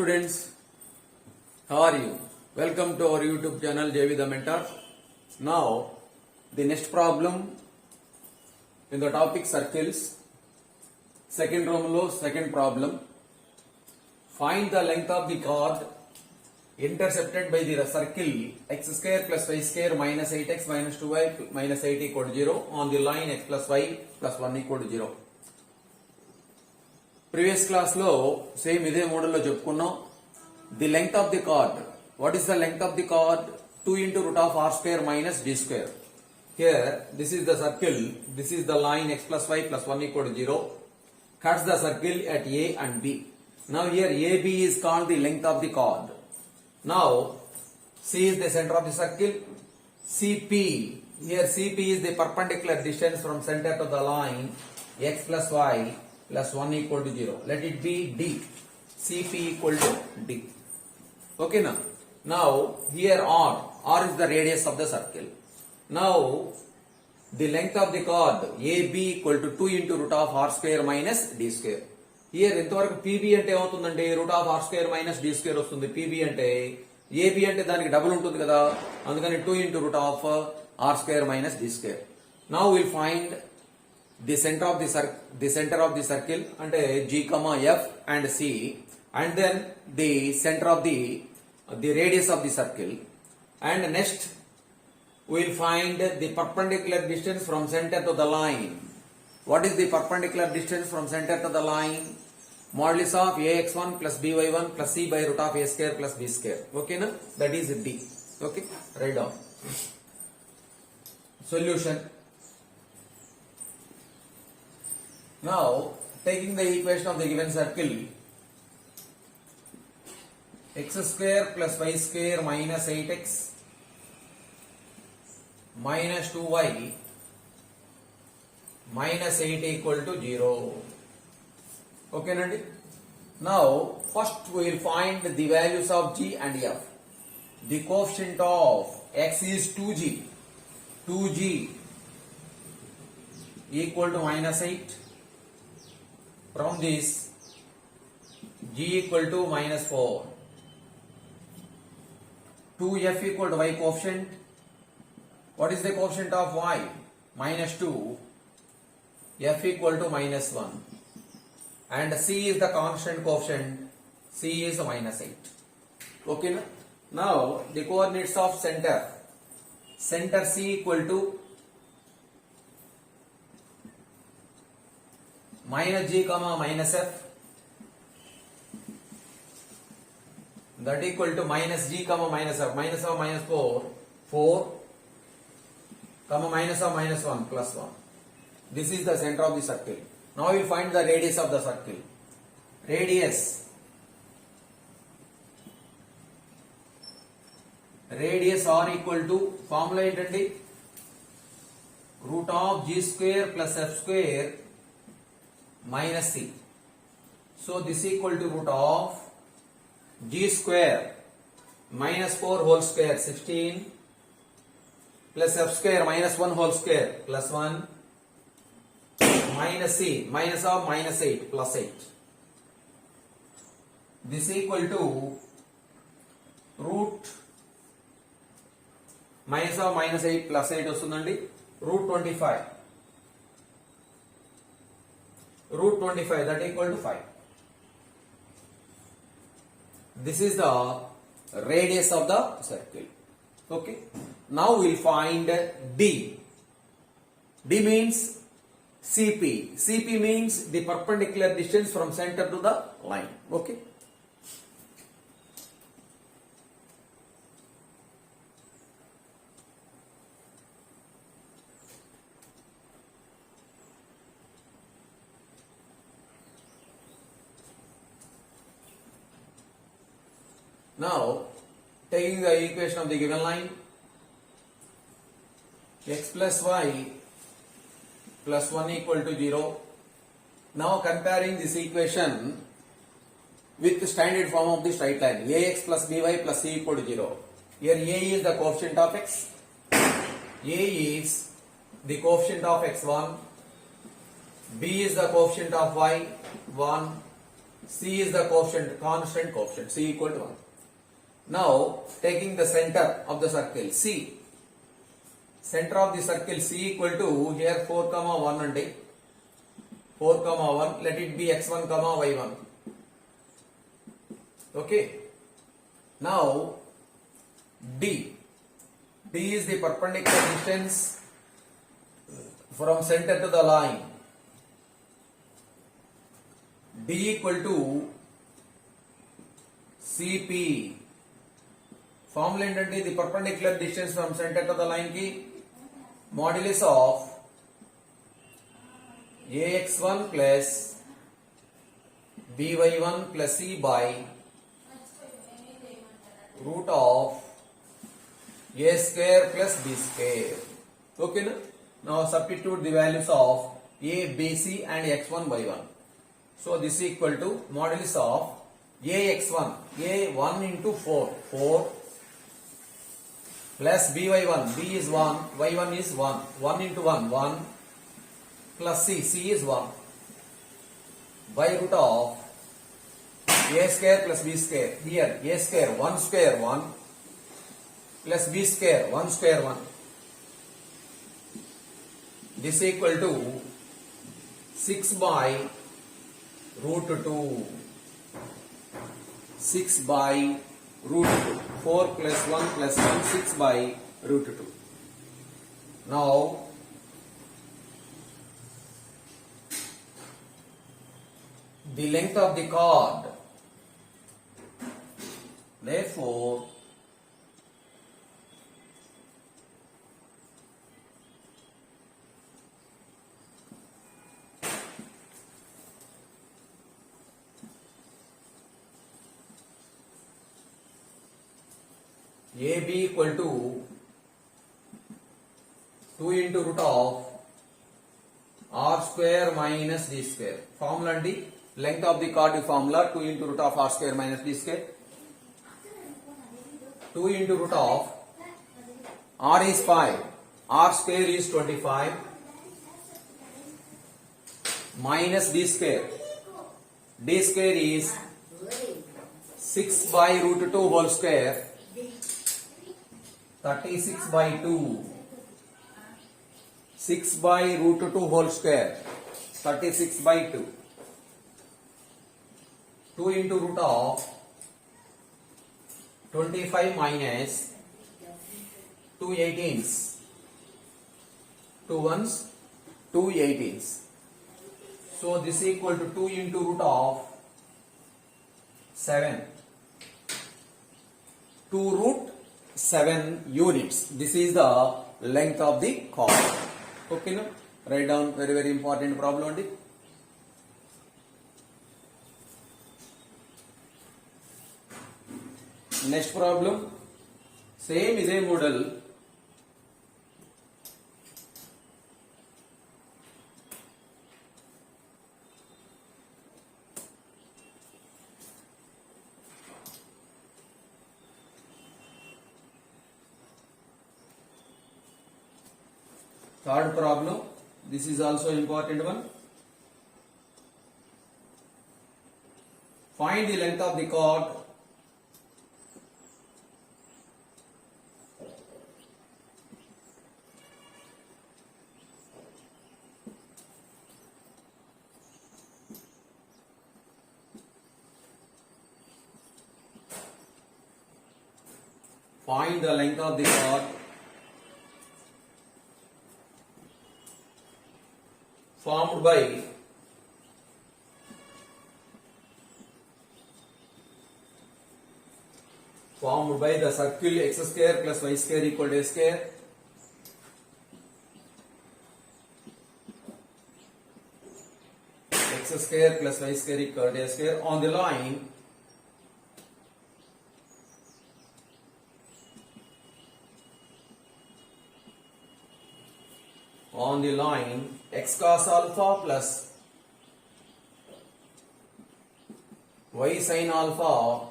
students, how are you? Welcome to our YouTube channel JV the Mentor. Now the next problem in the topic circles. Second room lo second problem. Find the length of the chord intercepted by the circle x square plus y square minus 8x minus 2y minus 8 equal to 0 on the line x plus y plus 1 equal to 0. Previous class lo same ఇదే model లో చెప్పుకున్నాం. The length of the chord. What is the length of the chord? 2 into root of r square minus d square. Here this is the circle, this is the line x plus y plus 1 equal to 0. Cuts the circle at A and B. Now here AB is called the length of the chord. Now C is the center of the circle. CP, here CP is the perpendicular distance from center to the line x plus y plus 1 equal to 0. Let it be D. CP equal to D. Okay now. Now here R is the radius of the circle. Now the length of the chord AB equal to 2 into root of r square minus d square. Here ఎంతవరకు PB అంటే ఏమవుతుందండి, root of r square minus d square వస్తుంది. PB అంటే AB అంటే దానికి double ఉంటుంది కదా, అందుకని 2 into root of r square minus d square. Now we'll find the center of the circle అంటే G, F and C, and then the center of the radius of the circle, and next we'll find the perpendicular distance from center to the line. What is the perpendicular distance from center to the line? Modulus of ax1 plus by1 plus c by root of a square plus b square. Okay na? That is D. Okay, write down. Solution. Now taking the equation of the given circle, x square plus y square minus 8x minus 2y minus 8 equal to 0. Okay nandi? Now first we will find the values of G and F. The coefficient of x is 2G. 2G equal to minus 8. From this G equal to minus 4. 2F equal to y coefficient. What is the coefficient of y? Minus 2. F equal to minus 1. And C is the constant coefficient. C is minus 8. Okay na? Now the coordinates of center. Center C equal to minus G comma minus F. That equal to minus G comma minus F. Minus of minus 4 comma minus of minus 1 plus 1. This is the center of the circle. Now we find the radius of the circle. Radius R equal to formula ఏంటండి, root of G square plus F square minus C. So this equal to root of G square minus 4 whole square 16 plus F square minus 1 whole square plus 1 minus C minus of minus 8 plus 8. This equal to root minus of minus 8 plus 8 వస్తుందండి, root 25. Root 25, that equal to 5. This is the radius of the circle. Okay. Now we'll find D. D means CP. CP means the perpendicular distance from center to the line. Okay. Now taking the equation of the given line, x plus y plus 1 equal to 0. Now comparing this equation with the standard form of the straight line, ax plus by plus c equal to 0. Here a is the coefficient of x, a is the coefficient of x1, b is the coefficient of y 1, C is the constant coefficient, C equal to 1. Now, taking the center of the circle, C. Center of the circle C equal to, here 4 comma 1 and 4 comma 1, let it be x1 comma y1. Okay. Now, D. D is the perpendicular distance from center to the line. D equal to CP. Formula ఏంటంటే the perpendicular distance from center to the line ki modulus of ax1 plus by1 plus c by root of a square plus b square. Okay na? Now substitute the values of a, b, c and x1 y1. So this is equal to modulus of ax1, a1 into 4 plus by1, b is 1, y1 is 1, 1 into 1 plus c is 1 by root of a square plus b square. Here a square 1 square 1 plus b square 1 square 1. This is equal to 6 by root 2. 6 by root 2. 4 plus 1 plus 1, 6 by root 2. Now, the length of the chord. Therefore, AB equal to 2 into root of r square minus d square. Formula and length of the chord formula 2 into root of r square minus d square. 2 into root of r is 5, r square is 25 minus d square. D square is 6 by root 2 whole square. 36 by 2. 6 by root 2 whole square. 36 by 2. 2 into root of 25 minus 2 18s. 2 ones, 2 18s. So this is equal to 2 into root of 7. 2 root 7 units. This is the length of the chord. Okay, no? Write down very important problem. Next problem, same is a model. Third problem, this is also important one. Find the length of the chord. Find the length of the chord formed by the circle x square plus y square equal to a square. X square plus y square equal to a square on the line x cos alpha plus y sin alpha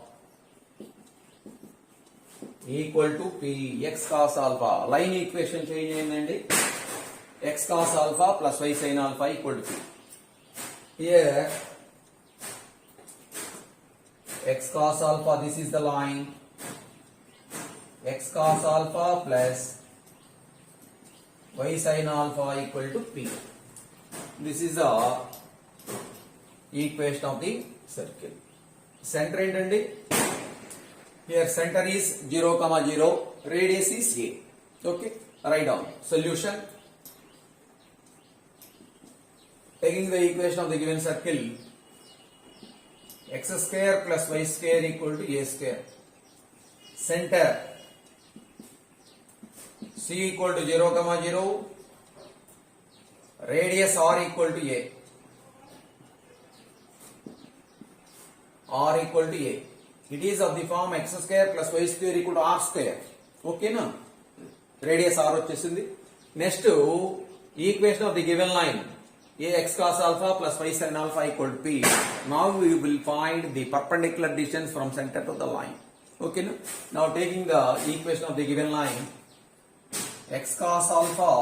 equal to p. X cos alpha line equation change అయిందండి. X cos alpha plus y sin alpha equal to p. Here x cos alpha, this is the line, x cos alpha plus y sin alpha equal to p. This is the equation of the circle. Center ఏంటండి? Here center is 0, 0, radius is a. Okay, write down solution. Taking the equation of the given circle, x square plus y square equal to a square. Center c equal to 0, 0, radius r equal to a. R equal to a. It is of the form x square plus y square equal to r square. Okay na? Radius r వచ్చేసింది. Next equation of the given line, ax cos alpha plus y sin alpha equal to p. Now we will find the perpendicular distance from center to the line. Okay na? Now taking the equation of the given line, x cos alpha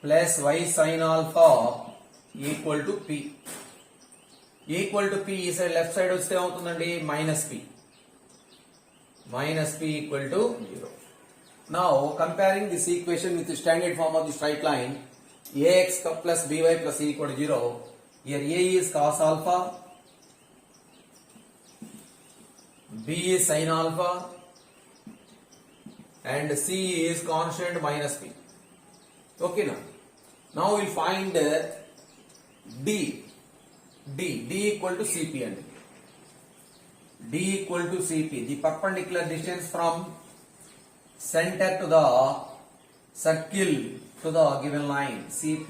plus y sin alpha equal to p. Equal to p is left side వస్తే ఏమవుతుందండి? minus p. Minus p equal to 0. Now comparing this equation with the standard form of the straight line, ax plus by plus c equal to 0. Here a is cos alpha, b is sin alpha, and c is constant minus p. Okay now. Now we'll find d equal to cp and d equal to cp, the perpendicular distance from center to the circle to the given line, cp.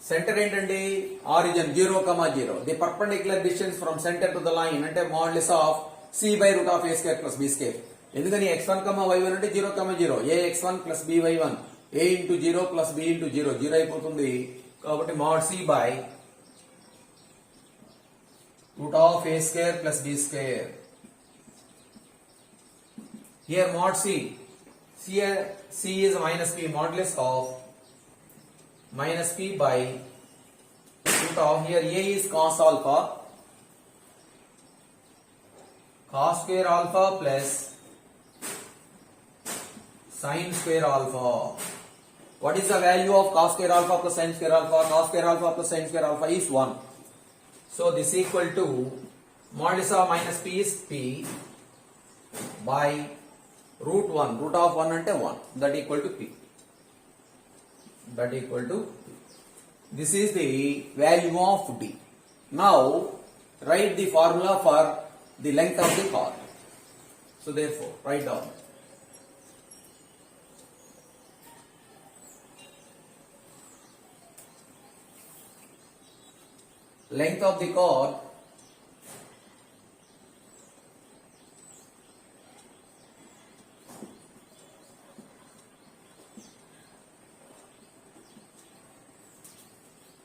Center ఏంటండి? origin 0, 0, the perpendicular distance from center to the line అంటే modulus of c by root of a square plus b square. ఎందుకని x1, y1 అంటే 0, 0, ax1 plus by1, a into 0 plus b into 0, 0 అయిపోతుంది. కాబట్టి mod c by root of a square plus b square. Here mod c is minus p, modulus of minus p by root of, here a is cos alpha, cos square alpha plus sin square alpha. What is the value of cos square alpha plus sin square alpha? Cos square alpha plus sin square alpha is 1. So this equal to modulus of minus p is p by root 1. Root of 1 ante 1. That equal to p. That equal to p. This is the value of d. Now write the formula for the length of the chord. So therefore write down. Length of the chord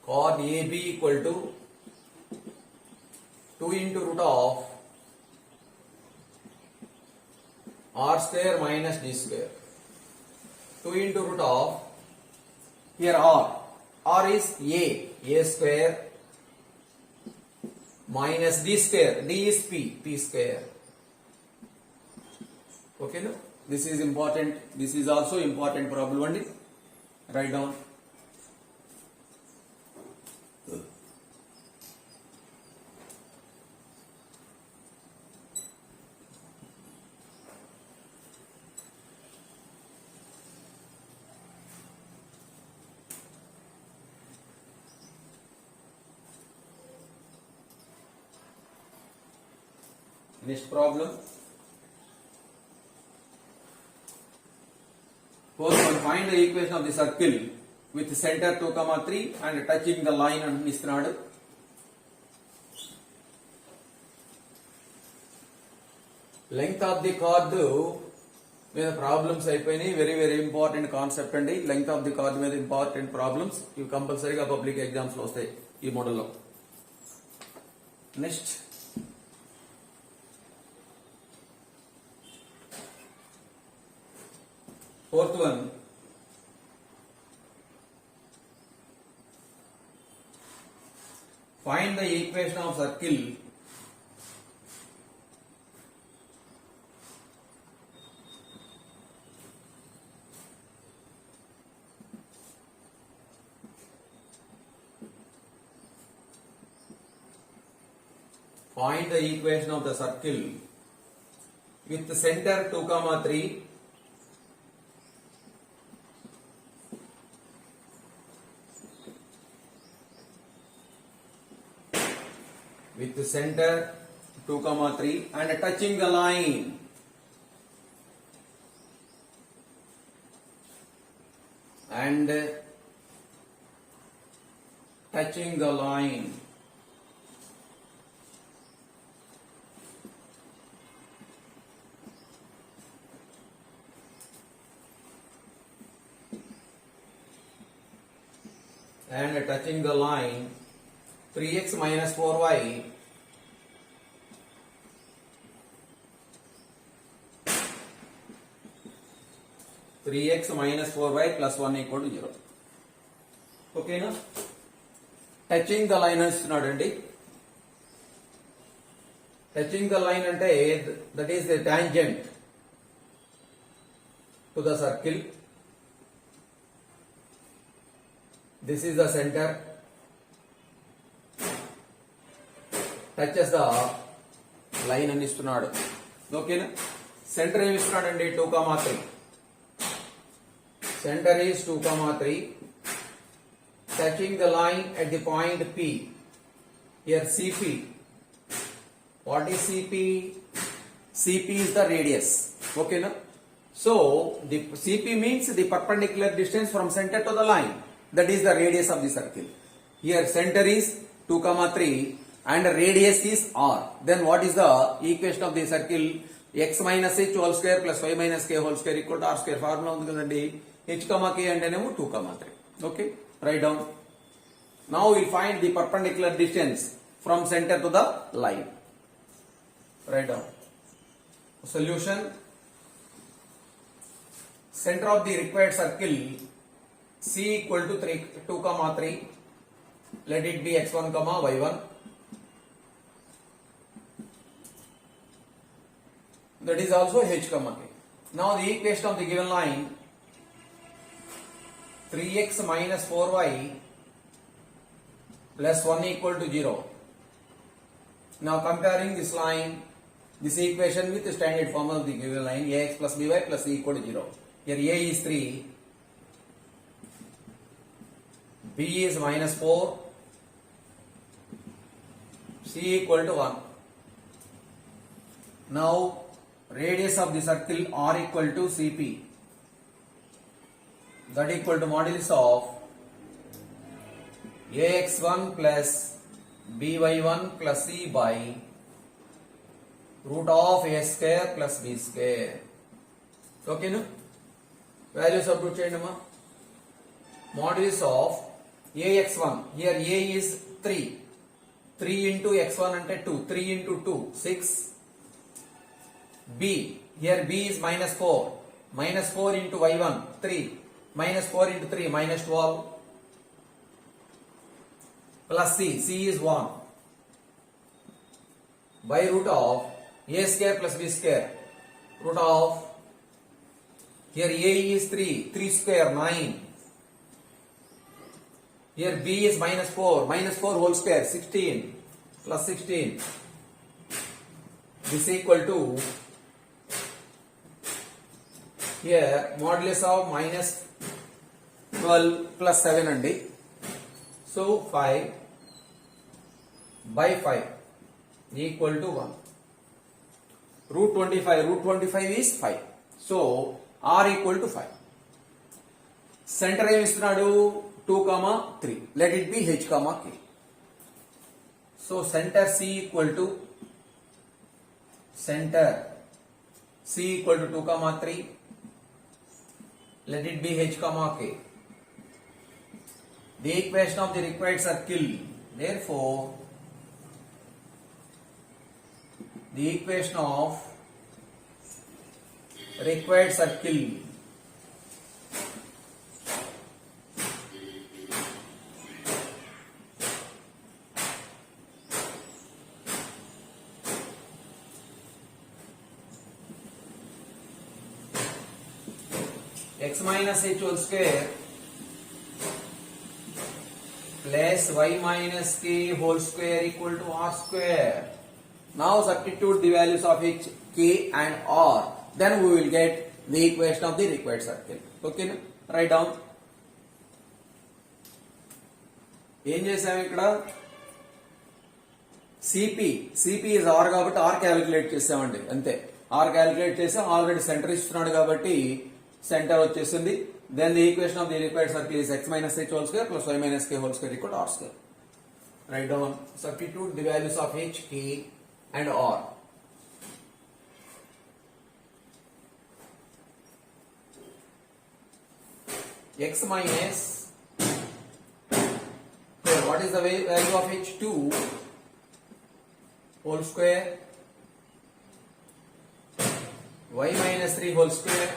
chord AB equal to 2 into root of r square minus d square. 2 into root of, here r is a square minus d square, d is p square. Okay no? This is important. This is also important problem only. Write down. Next problem. First one, find the equation of the circle with center 2, 3 and touching the line and ఇస్తున్నాడు. Length of the chord మీద problems అయిపోయినాయి. Very important concept అండి. Length of the card మీద important problems ఇవి కంపల్సరీగా public exams లో వస్తాయి ఈ మోడల్లో. Next fourth one, Find the equation of circle find the equation of the circle with the center 2 comma 3 with the center 2 comma 3 and touching the line and touching the line and touching the line 3x minus 4y minus 4y plus 1 equal to 0. ఓకేనా touching the line ఇస్తున్నాడు అండి. Touching the line అంటే that is the tangent to the circle. This is the center, touches the line అని ఇస్తున్నాడు. ఓకేనా centre ఏమి ఇస్తున్నాడు అండి 2 comma 3. Center is 2 comma 3 touching the line at the point P. Here CP. What is CP? CP is the radius. Okay, so the CP means the perpendicular distance from center to the line. That is the radius of the circle. Here center is 2 comma 3 and radius is r. Then what is the equation of the circle? X minus h whole square plus y minus k whole square equal to r square. Formula ఉంది కదండి. h comma k అంటేనేమో 2 comma 3. Okay, write down. Now we find the perpendicular distance from center to the line. Write down. Solution. Center of the required circle C equal to 2 comma 3. Let it be x1 comma y1. That is also h comma k. Now the equation of the given line 3x minus 4y plus 1 equal to 0. Now comparing this line, this equation with the standard form of the given line ax plus by plus c equal to 0. Here a is 3, b is minus 4, c equal to 1. Now radius of the circle r equal to cp, that equal to modulus of ax1 plus by1 plus c by root of a square plus b square. Okay, no? Values substitute cheyandama. Modulus of ax1, here a is 3, 3 into x1 ante 2, 3 into 2 6. B, here b is minus 4, minus 4 into y1 3, minus 4 into 3 minus 12 plus c, c is 1 by root of a square plus b square, root of here a is 3, 3 square 9. Here b is minus 4 whole square 16 plus 16. This equal to here modulus of minus 12 plus 7 andi. So 5 by 5 equal to 1. Root 25 is 5. So r equal to 5. Center ఏమి ఇస్తున్నాడు 2 comma 3. Let it be h comma k. So center c equal to 2 comma 3. Let it be h comma k. The equation of the required circle. Therefore, the equation of required circle x minus h whole square plus y minus k whole square equal to r square. Now substitute the values of h, k and r. Then we will get the equation of the required circle. Okay, write down. ఏం చేసాము ఇక్కడ CP is r కాబట్టి r calculate చేసామండి అంతే. R calculate చేసాం, already centre ఇస్తున్నాడు కాబట్టి centre వచ్చేసింది. Then the equation of the required circle is x minus h whole square plus y minus k whole square equal to r square. Write down, substitute the values of h, k and r. X minus, here what is the value of h? 2 whole square, y minus 3 whole square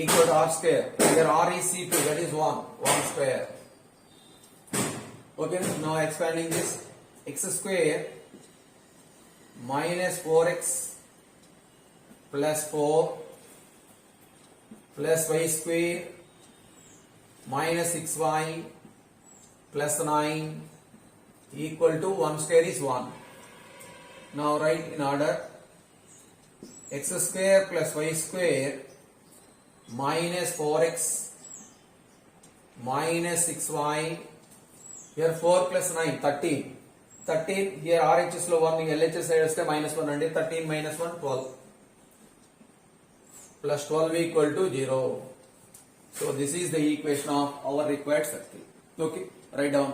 equal to r square. Here r is c2, that is 1 square. Okay, now expanding this, x square minus 4x plus 4 plus y square minus 6y plus 9 equal to 1 square is 1. Now write in order, x square plus y square minus 4x minus 6y, here 4 plus 9 13, here RHS లో 1 LHS side వస్తే minus 1 అండి. 13 minus 1 12 plus 12 equal to 0. So this is the equation of our required circle. Okay, write down.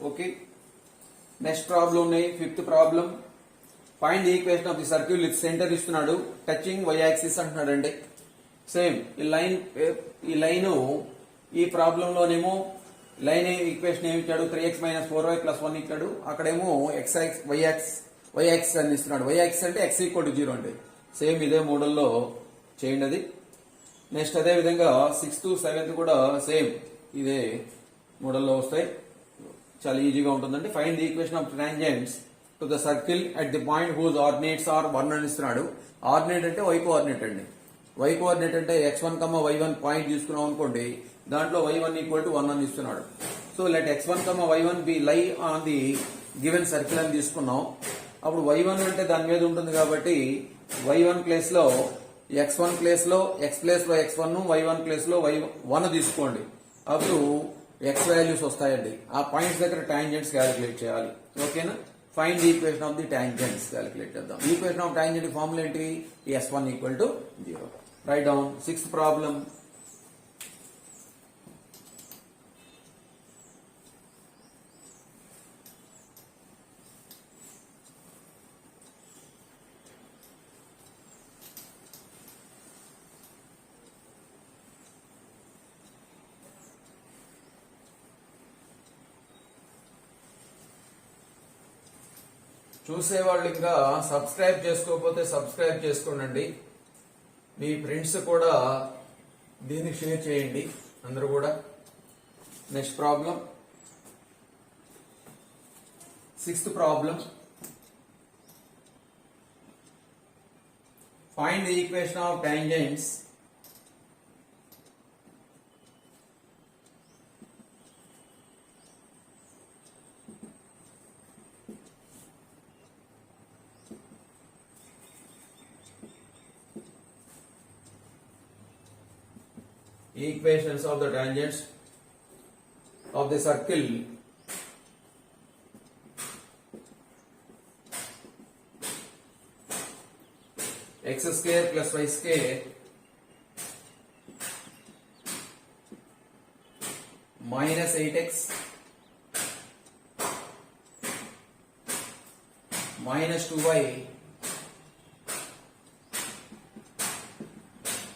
Okay, next problem ఉన్నాయి. Fifth problem, find the equation of the circle with centre ఇస్తున్నాడు, touching y axis అంటున్నాడు అండి. Same ఈ line ఈ problem లోనేమో line equation ఏమి ఇచ్చాడు, 3x minus 4y plus 1 ఇచ్చాడు. అక్కడేమో వై యాక్సిస్ అని ఇస్తున్నాడు. వై యాక్సిస్ అంటే x ఈక్వల్ టు 0 అండి. సేమ్ ఇదే మోడల్లో చేయండి అది. నెక్స్ట్ అదే విధంగా 6th 7th కూడా సేమ్ ఇదే మోడల్లో వస్తాయి, చాలా ఈజీగా ఉంటుందండి. Find the equation of tangents to the circle at the point whose ordinates are 1 అని ఇస్తున్నాడు. ఆర్డినేట్ అంటే వై కోఆర్డినేట్ అండి. వై కోఆర్డినేట్ అంటే x1, y1 పాయింట్ తీసుకున్నాం అనుకోండి, దాంట్లో y1 ఈక్వల్ టు 1 అని ఇస్తున్నాడు. So let x1, y1 be lie on the given circle అని తీసుకున్నాం. అప్పుడు y1 అంటే దాని మీద ఉంటుంది కాబట్టి y1 ప్లేస్ లో x1 ప్లేస్ లో x ప్లేస్ లో x1, y1 ప్లేస్ లో y1 తీసుకోండి. అప్పుడు x వాల్యూస్ వస్తాయండి. ఆ పాయింట్స్ దగ్గర టాంజెంట్స్ క్యాలిక్యులేట్ చేయాలి. ఓకేనా, find the equation of the tangents calculate చేద్దాం. ఈక్వేషన్ ఆఫ్ టాంజెంట్ ఫార్ములా ఏంటి, s1 equal to 0. Right down. 6th problem, చూసేవాళ్ళు ఇంకా సబ్స్క్రైబ్ చేసుకోకపోతే సబ్స్క్రైబ్ చేసుకోండి. మీ ఫ్రెండ్స్ కూడా దీన్ని షేర్ చేయండి అందరూ కూడా. Next problem, 6th problem, find the equation of tangents equations of the tangents of the circle x square plus y square minus 8x minus 2y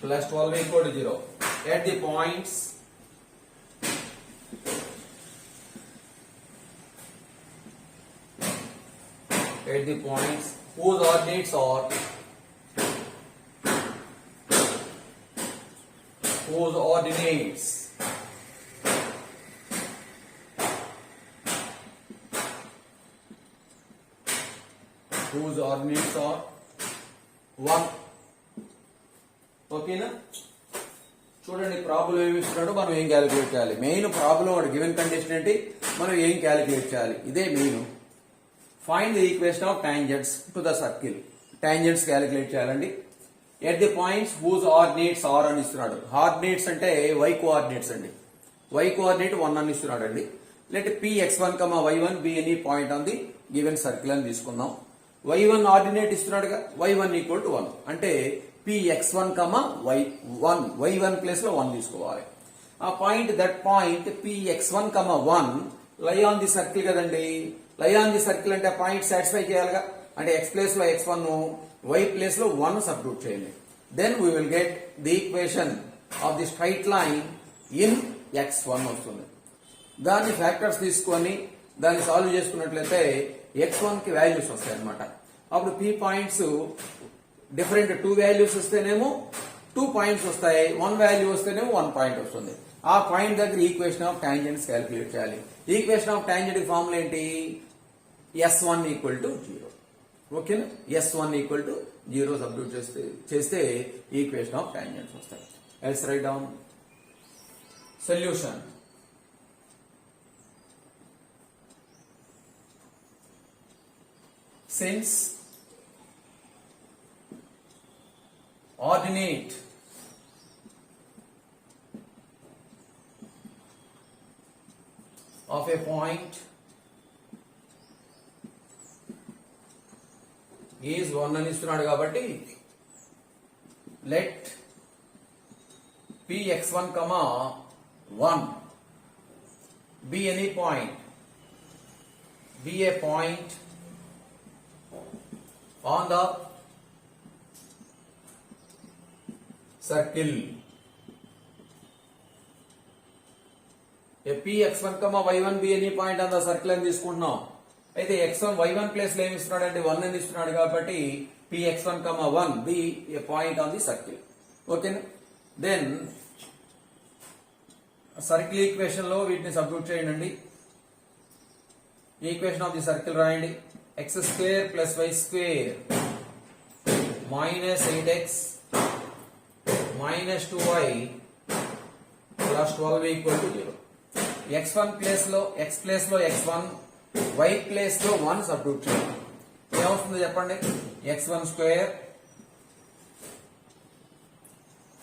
plus 12 equal to 0. At the points whose ordinates are whose ordinates are 1. ఓకేనా? చూడండి problem ఏమి ఇస్తున్నాడో మనం ఏం calculate చేయాలి. Main problem వాడు given condition ఏంటి, మనం ఏం క్యాలిక్యులేట్ చేయాలి, ఇదే main. Find the equation of tangents to the circle. Tangents calculate చేయాలండి. At the points whose ordinates are అని ఇస్తున్నాడు. ఆర్డినేట్స్ అంటే y కోఆర్డినేట్స్ అండి. y కోఆర్డినేట్ 1 అని ఇస్తున్నాడు అండి. Let px1, y1 be any point on the given circle అని తీసుకుందాం. y1 ordinate ఇస్తున్నాడుగా, y1 equal to 1 అంటే px1, y1 y1 ప్లేస్ లో 1 తీసుకోవాలి. ఆ పాయింట్ దట్ పాయింట్ px1, 1 లై ఆన్ ది సర్కిల్ కదండి. లై ఆన్ ది సర్కిల్ అంటే పాయింట్ సాటిస్ఫై చేయాలిగా. అంటే x ప్లేస్ లో x1, y ప్లేస్ లో 1 సబ్స్టిట్యూట్ చేయండి. Then we will get the equation of the straight line in x1 వస్తుంది. దాన్ని ఫ్యాక్టర్స్ తీసుకొని దాన్ని సాల్వ్ చేసుకున్నట్లయితే x1 కి వాల్యూస్ వస్తాయి అనమాట. అప్పుడు p పాయింట్స్ డిఫరెంట్ 2 వాల్యూస్ వస్తేనేమో 2 పాయింట్స్ వస్తాయి, 1 వాల్యూ వస్తేనేమో 1 పాయింట్ వస్తుంది. ఆ పాయింట్ దగ్గర ఈక్వేషన్ ఆఫ్ టాంజెంట్స్ క్యాలిక్యులేట్ చేయాలి. ఈక్వేషన్ ఆఫ్ టాంజెంట్ ఫార్ములా ఏంటి, s1 ఈక్వల్ టు 0. ఓకేనా? s1 ఈక్వల్ టు 0 సబ్స్టిట్యూట్ చేస్తే ఈక్వేషన్ ఆఫ్ టాంజెంట్స్ వస్తాయి. Let's write down solution. Since ordinate of a point is 1 అని ఇస్తున్నాడు కాబట్టి let px1, 1 be any point, be a point on the circle. px1, y1 be any point on the circle అని తీసుకుంటున్నాం. అయితే x1 y1 place లో ఏమి ఇస్తున్నాడు అంటే 1 అని ఇస్తున్నాడు కాబట్టి px1, 1 be a point on the circle. ఓకేనా? దెన్ సర్కిల్ ఈక్వేషన్ లో వీటిని సబ్స్టిట్యూట్ చేయండి. ఈక్వేషన్ ఆఫ్ ది సర్కిల్ రాయండి. x square plus y square minus 8x minus 2y plus 12 equal to 0. x1 place లో x ప్లేస్ లో x1, y place లో 1 substitute చేయండి. ఏమవుతుందో చెప్పండి. x1 square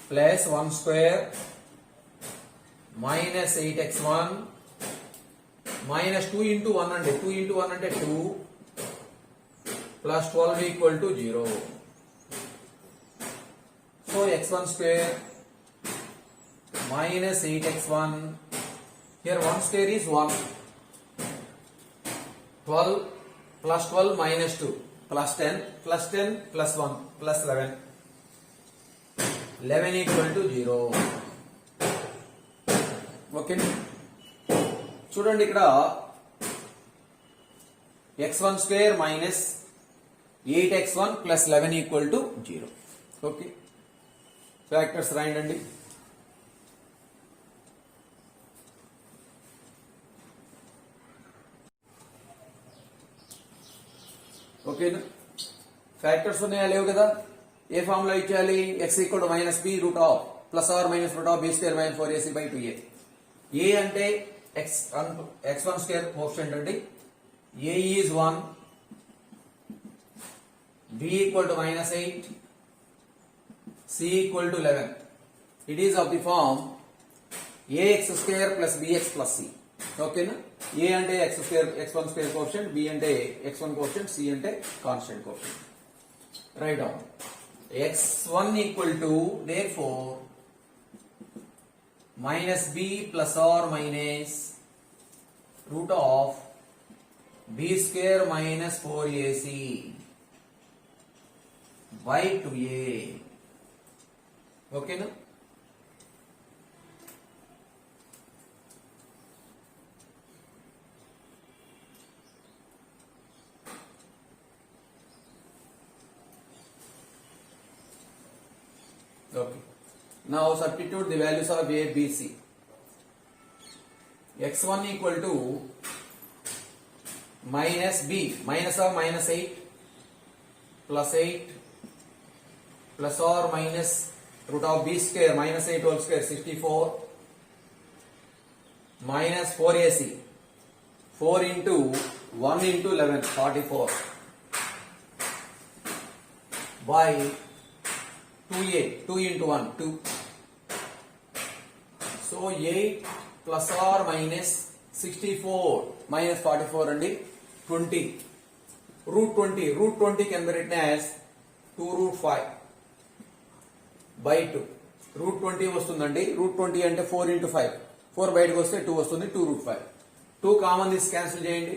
plus 1 square minus 8x1 minus 2 into 1 అంటే 2 into 1 అంటే 2 plus 12 equal to 0. So x1 square minus 8x1, here 1 square is 1, 12 plus 12 minus 2 plus 10 plus 10 plus 1 plus 11, 11 equal to 0. Okay, చూడండి ఇక్కడ x1 square minus 8x1 plus 11 equal to 0. Okay, factors రాయండి. ఓకేనా? Factors ఉన్నాయా లేవు కదా? ఏ formula ఇచ్చేయాలి? x equal to minus b root of plus or minus root of b square minus 4ac by 2a. a అంటే x1 స్క్వేర్ కోఎఫిషియంట్ అండి. a is 1, b equal to minus 8, c equal to 11. It is of the form ax square plus bx plus c. ఓకేనా? a అంటే x square x1 square coefficient, b అంటే x1 coefficient, c అంటే constant coefficient. Write down x1 equal to therefore minus b plus or minus root of b square minus 4ac by 2a. ఓకేనా? Okay. Now substitute the values of a, b, c. x1 equal to minus b, minus of minus 8 plus 8 plus or minus root of b square minus 8 whole square 64 minus 4ac 4 into 1 into 11 44 by 2a 2 into 1 2. So 8 plus or minus 64 minus 44 and 20 root 20 can be written as 2 root 5 by 2 root 20 వస్తుందండి. root 20 అంటే 4 into 5 4 బయటకు వస్తే 2 వస్తుంది 2 root 5 2 common తీసి cancel చేయండి.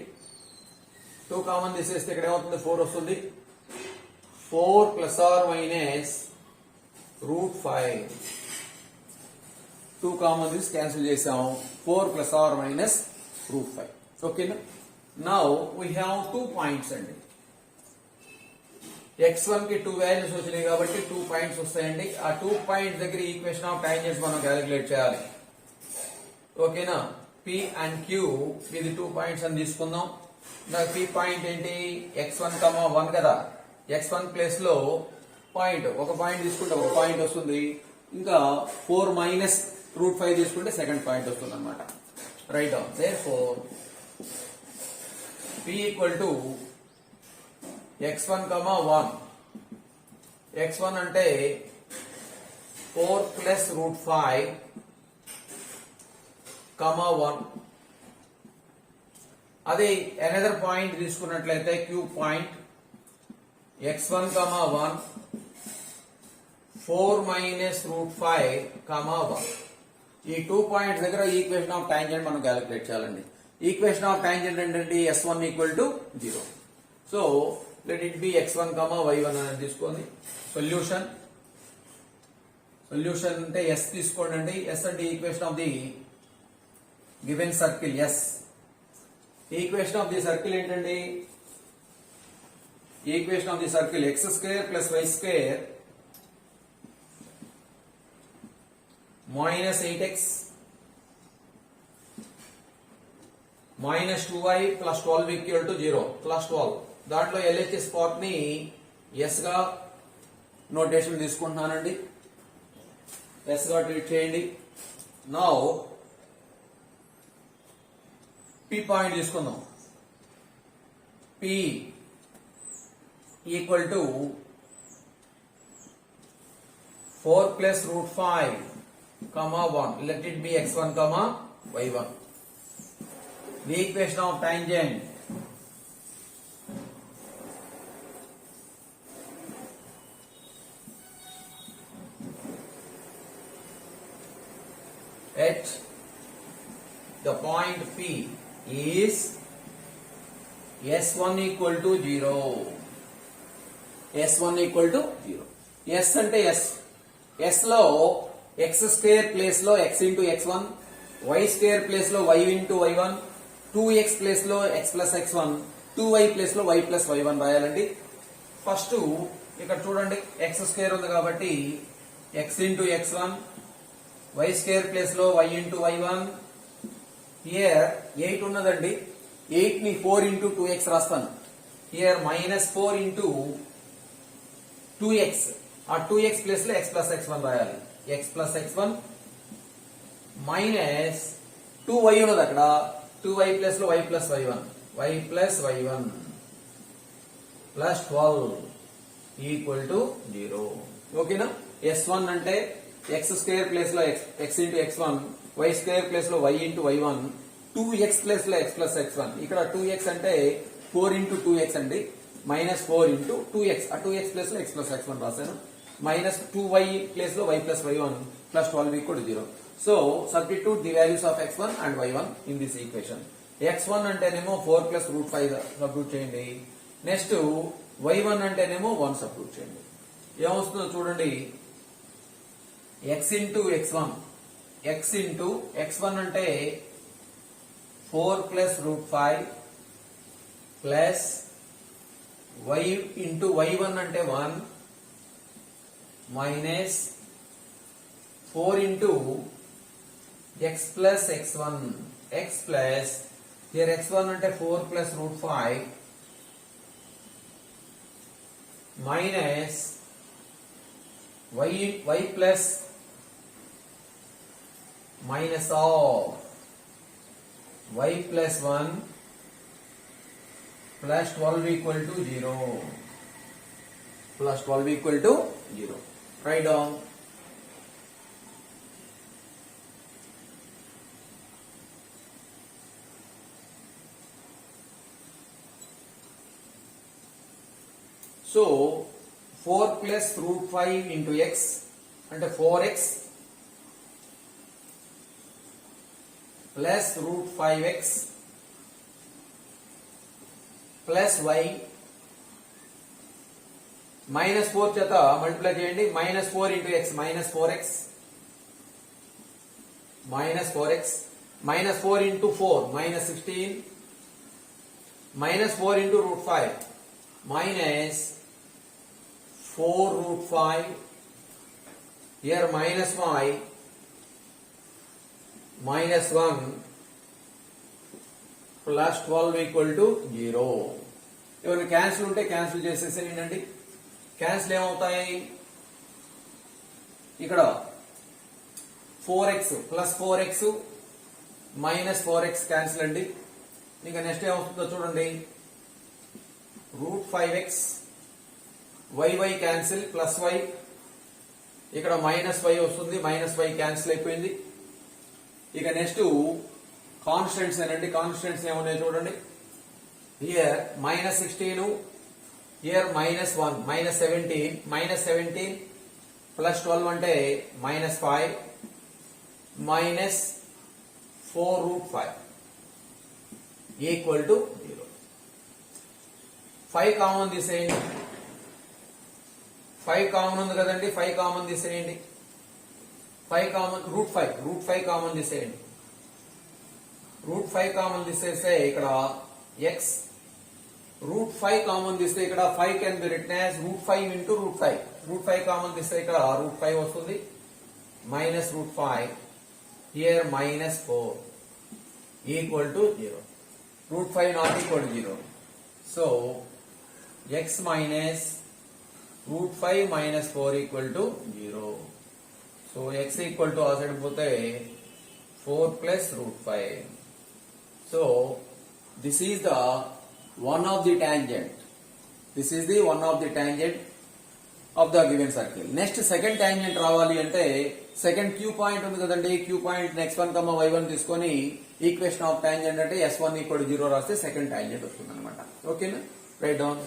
2 common తీసేస్తే ఇక్కడ ఏమవుతుంది 4 వస్తుంది. 4 plus or minus root 5 2 common తీసి క్యాన్సిల్ చేసాము. 4 plus or minus root 5. ఓకేనా? నౌ వీ హ్యావ్ 2 పాయింట్స్ అండి. x1 కి 2 వాల్యూస్ వచ్చినాయి కాబట్టి 2 పాయింట్స్ వస్తాయండి. ఆ 2 పాయింట్స్ దగ్గర ఈక్వేషన్ ఆఫ్ టాంజెంట్స్ మనం క్యాలిక్యులేట్ చేయాలి. ఓకేనా? p అండ్ q ఇది 2 పాయింట్స్ అని తీసుకుందాం. నాకు p పాయింట్ ఏంటి x1, 1 కదా. x1 ప్లేస్ లో పాయింట్ ఒక పాయింట్ తీసుకుంటే ఒక పాయింట్ వస్తుంది. ఇంకా 4 minus root 5 తీసుకుంటే సెకండ్ పాయింట్ వస్తుంది అనమాట. Right down therefore p equal to x1, 1 x1 అంటే 4 plus root 5 1. అదే అనదర్ పాయింట్ తీసుకున్నట్లయితే q point x1, 1 4 minus root 5 1. ఈ 2 పాయింట్స్ దగ్గర ఈక్వేషన్ ఆఫ్ టాంజెంట్ మనం క్యాలిక్యులేట్ చేయాలండి. ఈక్వేషన్ ఆఫ్ టాంజెంట్ ఏంటంటే s1 equal to 0. So let it be x1, y1 అని తీసుకోండి. సొల్యూషన్ అంటే s తీసుకోండి అండి. s అంటే equation of the given circle s. Equation of the circle ఏంటండి? Equation of the circle x square plus y square minus 8x minus 2y plus 12 equal to 0 plus 12. దాంట్లో LHS part ని s గా notation తీసుకుంటున్నానండి. s గా treat చేయండి. Now p point తీసుకుందాం. p equal to 4 plus root 5 1. Let it be x1, y1. The equation of tangent at the point P is s1 equal to 0. s1 equal to 0. s అంటే s లో x square place లో x into x1, y square place లో y into y1, 2x place లో x plus x1, 2y place లో y plus y1 రాయాలండి. First ఇక్కడ చూడండి x square ఉంది కాబట్టి x into x1, y square place లో y into y1. Here 8 ఉన్నదండి. 8 ని 4 ఇంటూ 2x రాస్తాను. Here minus 4 into 2x. ఆ 2x ప్లేస్ లో x ప్లస్ x1 రాయాలి. x plus x1 minus 2y ఉన్నది అక్కడ. 2y ప్లస్ లో y plus y1 plus 12 equal to 0. ఓకేనా? s1 అంటే x స్క్వేర్ ప్లేస్ లో x into x1, y square place లో y into y1, 2x place లో x plus x1. ఇక్కడ 2x అంటే 4 ఇంటూ 2x అండి. Minus 4 into 2x. ఆ 2x ప్లేస్ లో x ప్లస్ x1 రాశాను. minus 2y place lo y plus y1 plus 12 equal to 0. So substitute the values of x1 and y1 in this equation. x1 అంటేనేమో 4 plus root 5 substitute చేయండి. Next y1 అంటేనేమో 1 substitute చేయండి. ఏమొస్తుందో చూడండి. x into x1, x into x1 అంటే 4 plus root 5 plus y into y1 అంటే 1 minus 4 into x plus x1, x plus here x1 అంటే 4 plus root 5 minus y plus minus of y plus 1 plus 12 equal to 0 plus 12 equal to 0. Write down. So 4 plus root 5 into x అంటే 4x plus root 5x plus y minus 4 చేత multiply చేయండి. minus 4 into x minus 4x minus 4x minus 4 into 4 minus 16 minus 4 into root 5 minus 4 root 5 here minus y minus 1 plus 12 equal to 0. ఇవన్నీ cancel ఉంటే cancel చేసేసేయండి. Cancel ఏమవుతాయి? ఇక్కడ 4x plus 4x minus 4x cancel అండి. ఇంకా next ఏమవుతుందో చూడండి. Root 5x y cancel plus y ఇక్కడ మైనస్ y వస్తుంది. మైనస్ y క్యాన్సిల్ అయిపోయింది. ఇక నెక్స్ట్ కాన్స్టెంట్స్ ఏనండి. కాన్స్టెంట్స్ ఏమున్నాయి చూడండి. Here minus 16 here minus 1 minus 17 plus 12 అంటే minus 5 minus 4 root 5 equal to 0. 5 common తీసేయండి. 5 కామన్ ఉంది కదండి. 5 కామన్ తీసేయండి. 5 కామన్ రూట్ 5 కామన్ తీసేయండి. రూట్ 5 కామన్ తీసేస్తే ఇక్కడ x రూట్ 5 కామన్ తీస్తే ఇక్కడ 5 can be written as root 5 into root 5. Root 5 common తీస్తే ఇక్కడ రూట్ 5 వస్తుంది. Minus root 5 here minus 4 equal to 0. Root 5 not equal to 0. So x minus root 5 minus 4 equal to 0. So x equal to ఆ side పోతే 4 plus root 5. So this is the one of the tangent. This is the one of the tangent of the given circle. Next second tangent రావాలి అంటే second queue point ఉంది కదండి. Queue point x1, y1 తీసుకొని equation of tangent అంటే s1 equal to 0 రాస్తే second tangent వస్తుంది అనమాట. ఓకేనా? Right down.